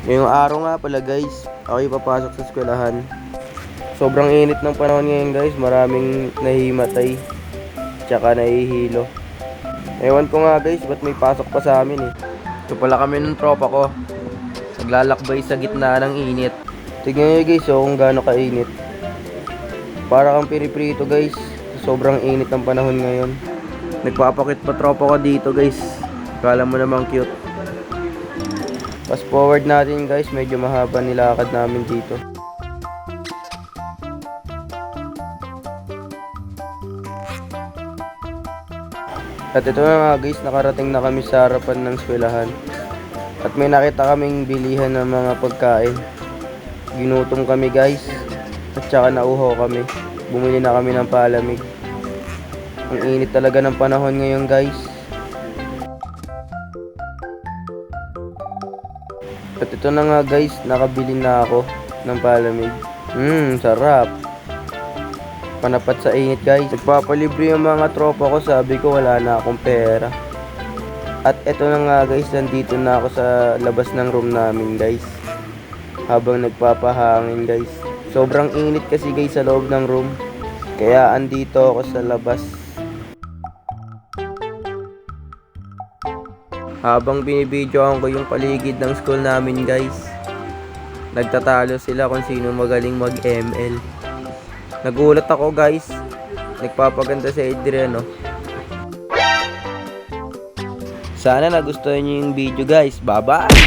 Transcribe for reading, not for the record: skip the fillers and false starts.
Ngayong araw nga pala guys, ako'y papasok sa eskwelahan. Sobrang init ng panahon ngayon guys, maraming nahimatay, tsaka nahihilo. Ewan ko nga guys, ba't may pasok pa sa amin eh. Ito pala kami ng tropa ko, naglalakbay sa gitna ng init. Tignan nyo guys kung gaano kainit. Para kang piriprito guys, sobrang init ng panahon ngayon. Nagpapakit pa tropa ko dito guys, kala mo namang cute. Fast forward natin guys, medyo mahaba nilakad namin dito. At ito na nga guys, nakarating na kami sa harapan ng eskwelahan. At may nakita kaming bilihan ng mga pagkain. Ginutom kami guys, at saka nauhaw kami. Bumili na kami ng palamig. Ang init talaga ng panahon ngayon guys. At ito na nga guys, nakabili na ako ng palamig. Sarap. Panapat sa init guys. Nagpapalibre yung mga tropa ko, sabi ko wala na akong pera. At ito na nga guys, nandito na ako sa labas ng room namin guys. Habang nagpapahangin guys. Sobrang init kasi guys sa loob ng room. Kaya andito ako sa labas. Habang binibidyoan ko yung paligid ng school namin guys, nagtatalo sila kung sino magaling mag-ML. Nagulat ako guys, nagpapaganda si Adrian. Sana nagustuhan nyo yung video guys. Bye bye!